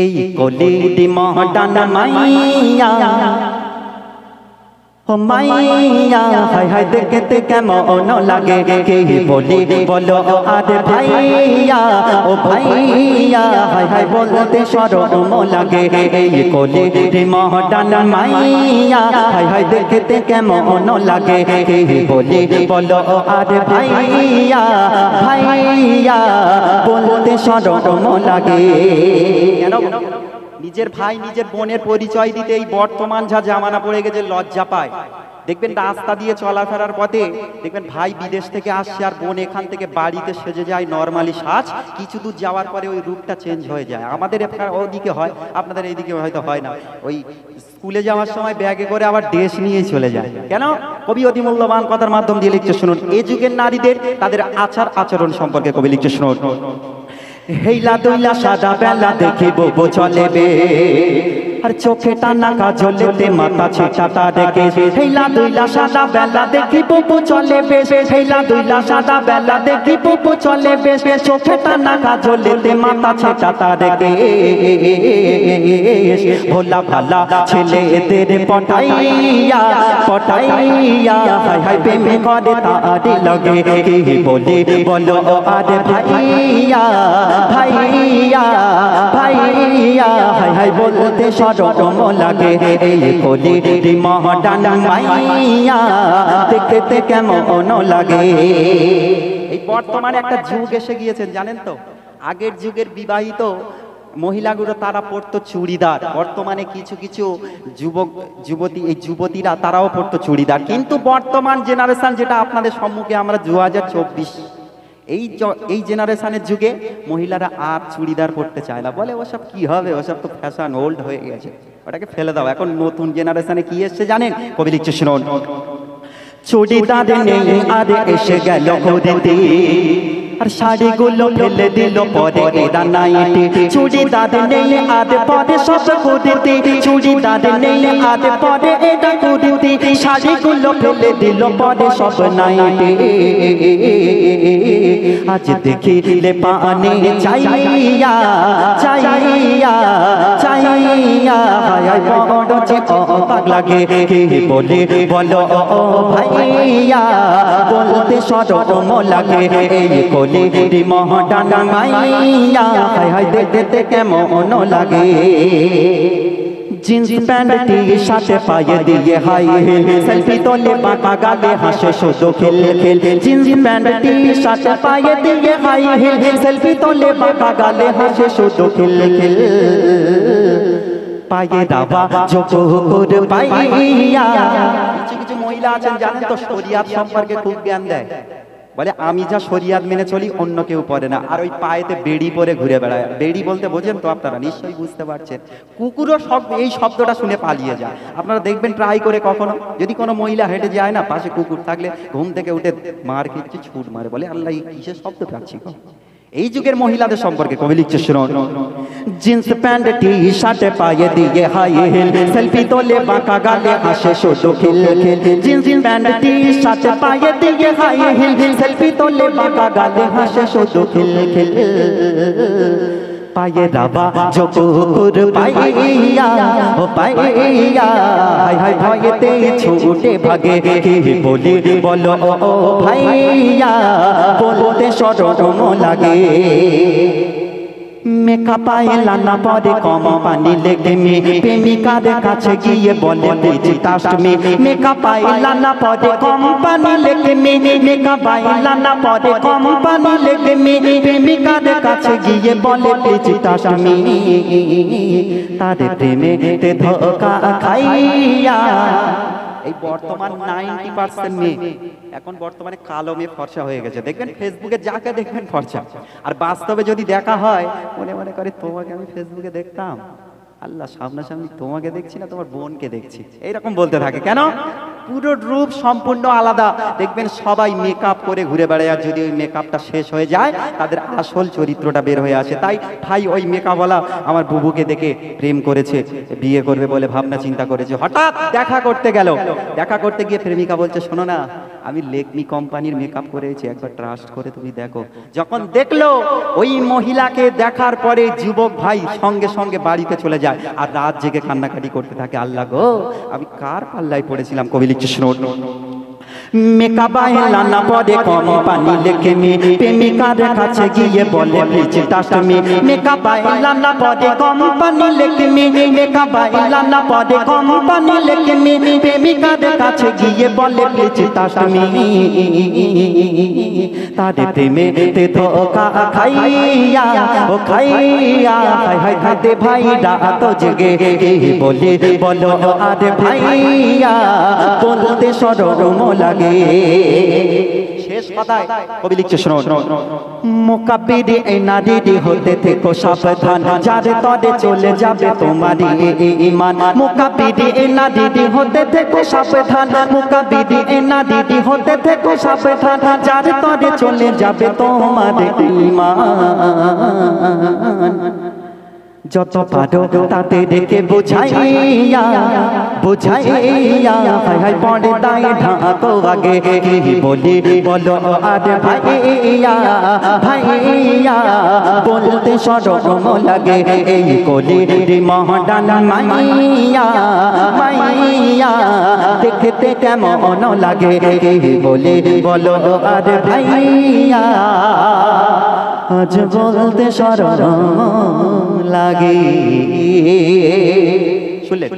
এই কলির মহডান মাইয়া ও মাইয়া হায় হায় দেখতে কেমন লাগে কে বলি বলো আরে ভাইয়া ও ভাইয়া হায় হায় বলতে শরম লাগে এই কলির মহডান মাইয়া হায় হায় দেখতে কেমন লাগে কে বলি বলো আরে ভাইয়া ভাইয়া বলতে শরম লাগে। নিজের ভাই নিজের বোনের পরিচয় দিতে এই বর্তমান যা জামানা পড়ে গেছে লজ্জা পায়। দেখবেন রাস্তা দিয়ে চলাফেরার পথে দেখবেন ভাই বিদেশ থেকে আসছে আর বোন এখান থেকে বাড়িতে সেজে যায় নরমালি সাজ, কিছু দূর যাওয়ার পরে ওই রূপটা চেঞ্জ হয়ে যায়। আমাদের ওদিকে হয়, আপনাদের এইদিকে হয়তো হয় না। ওই স্কুলে যাওয়ার সময় ব্যাগে করে আবার দেশ নিয়ে চলে যায়। কেন? কবি অতি মূল্যবান কথার মাধ্যম দিয়ে লিখছে শুনুন। এই যুগের নারীদের তাদের আচার আচরণ সম্পর্কে কবি লিখছে শুনুন। হেইলা দইলা সাদা বেলা দেখিব চলেবে আর চোখে টানা কাজলেতে মাথা ছিটাটা রেখে হেইলা দইলা সাদা বেলা দেখিব চলেবে হেইলা দইলা সাদা বেলা দেখিব চলেবে চোখে টানা কাজলেতে মাথা ছিটাটা রেখে ভোলা ভালা ছেলেদের পটাইয়া পটাইয়া হায় হায় প্রেম করে তারে লাগে কে বলে বলো আরে ভাইয়া ভাইয়া ভাইয়া হায় হায় বলতে শরম লাগে এই কলির মহডান মাইয়া দেখতে কেমন লাগে। এই বর্তমানে একটা যুগ এসে গিয়েছেন জানেন তো, আগের যুগের বিবাহিত মহিলাগুলো তারা পরতো চুড়িদার, বর্তমানে কিছু কিছু যুবক যুবতী এই যুবতীরা তারাও পরতো চুড়িদার। কিন্তু বর্তমান জেনারেশন যেটা আপনাদের সম্মুখে আমরা 2024 এই জেনারেশনের যুগে মহিলারা আর চুড়িদার পরতে চায় না, বলে ওসব কি হবে, ওসব তো ফ্যাশন ওল্ড হয়ে গেছে, ওটাকে ফেলে দাও। এখন নতুন জেনারেশনে কি এসছে জানেন? কবি লিখছে শুনুন। চুড়িদার নেই আর এসে গেল খুদিতে আর শাড়িগুলো ফেলে দিল পরে এরা নাইটি চুড়িদার নেই আর পরে সব খুদিতে চুড়িদার নেই আর পরে এটা খুদিতে শাড়িগুলো ফেলে দিল পরে সব নাইটি আজ দেখিলে পানে চাইয়া চাইয়া চাইয়া হায় বড় যে অবাক লাগে কে বলে বলো ভাইয়া বলতে শরম লাগে এই কলির মহডান মাইয়া হায় হায় দেখতে কেমন লাগে। জিন্স প্যান্ট টি শার্ট পায়ে দিয়ে হাই হিল সেলফি তোলে বাঁকা গালে হাসে শুধু খেল খেল জিন্স প্যান্ট টি শার্ট পায়ে দিয়ে হাই হিল সেলফি তোলে বাঁকা গালে হাসে শুধু খেল খেল পায়ে দাবা জোকুর পাইয়া। কিছু কিছু মহিলা আছেন জানেন তো শরিয়াত সম্পর্কে খুব জ্ঞান দেয়, বলে আমি যা শরিয়াত মেনে চলি অন্য কেউ পড়ে না, আর ওই পায়েতে বেড়ি পরে ঘুরে বেড়ায়। বেড়ি বলতে বোঝেন তো আপনারা, নিশ্চয়ই বুঝতে পারছেন। কুকুরও সব এই শব্দটা শুনে পালিয়ে যায়। আপনারা দেখবেন ট্রাই করে কখনো, যদি কোনো মহিলা হেঁটে যায় না পাশে কুকুর থাকলে ঘুম থেকে উঠে মার কিছু ছুট মারে, বলে আল্লাহ কিসের শব্দ পাচ্ছি। এই যুগের মহিলাদের সম্পর্কে কবি লিখছে শুনুন। জিন্স প্যান্ট টি শার্ট পায়ে দিয়ে হাই হিল সেলফি তোলে বাঁকা গালে হাসে শুধু খেল খেল জিন্স প্যান্ট টি শার্ট পায়ে দিয়ে হাই হিল সেলফি তোলে বাঁকা গালে হাসে শুধু খেল খেল পায়ে দাবা জোকুর পাইয়া ও পাইয়া হায় হায় ভয়েতে ছুটে ভাগে কে বলি বলো ও ভাইয়া বলতে শরম লাগে। মেকআপ লানা পরে কম পানি লেগে প্রেমিকার কাছে গিয়ে বলে টাস্ট মে মেকআপ লানা পরে কম পানি লেগে মেকআপ লানা পরে কম পানি লেগে প্রেমিকার কাছে গিয়ে বলে টাস্ট মে তার প্রেমে ধোকা খাইয়া। এই বর্তমান 90% মেয়ে এখন বর্তমানে কালো মেয়ে ফর্সা হয়ে গেছে। দেখবেন ফেসবুকে যাকে দেখবেন ফর্সা, আর বাস্তবে যদি দেখা হয় মনে মনে করে তোমাকে আমি ফেসবুকে দেখতাম, আল্লাহ সামনাসামনি তোমাকে দেখছি না তোমার বোনকে দেখছি, এইরকম বলতে থাকে। কেন? পুরো রূপ সম্পূর্ণ আলাদা। দেখবেন সবাই মেকআপ করে ঘুরে বেড়ায়, আর যদি ওই মেকআপটা শেষ হয়ে যায় তাদের আসল চরিত্রটা বের হয়ে আসে। তাই ভাই ওই মেকআপওয়ালা আমার বুবুকে দেখে প্রেম করেছে, বিয়ে করবে বলে ভাবনা চিন্তা করেছে। হঠাৎ দেখা করতে গেল, দেখা করতে গিয়ে প্রেমিকা বলছে, শোনো না, আমি লেকমি কোম্পানির মেকআপ করেছি, একবার ট্রাস্ট করে তুমি দেখো। যখন দেখলো ওই মহিলাকে দেখার পরে যুবক ভাই সঙ্গে সঙ্গে বাড়িতে চলে যায় আর রাত জেগে কান্নাকাটি করতে থাকে, আল্লাহ গো আমি কার পাল্লায় পড়েছিলাম। কবি লিখছে শুনুন, মেকআপ আইলা না পরে কোম্পানি লেখে মি, প্রেমিকার কাছে গিয়ে বলে প্লিজ ট্রাস্ট মি। মেকআপ আইলা না পরে কোম্পানি লেখে মি, মেকআপ আইলা না পরে কোম্পানি লেখে মি, প্রেমিকার কাছে গিয়ে বলে প্লিজ ট্রাস্ট মি। তারে প্রেমে তে ধোকা খাইয়া ও খাইয়া হাই হাই খাইতে ভাই রাত জেগে বলে বলো আরে ভাইয়া বলতে শরম লাগে। শেষ কথায় কবি লিখছে শুনুন, মুকাব্বির এই নারী হতে থেকো সাবধান, যার তরে চলে যাবে তোমারই ঈমান। মুকাব্বির এই নারী হতে থেকো সাবধান, মুকাব্বির এই নারী হতে থেকো সাবধান, যার তরে চলে যাবে তোমার ঈমান। যত পারো তাতে দেখে বুঝাইয়া বুঝাইয়া হাই হাই পর্দায় ঢাকো আগে কি বলি বলো আরে ভাইয়া ভাইয়া বলতে শরম লাগে। এই কলি রে মহডান মাইয়া মাইয়া দেখতে কেমন লাগে কি বলি বলো আরে ভাইয়া আজ বলতে শরম লাগে। শুনলেন?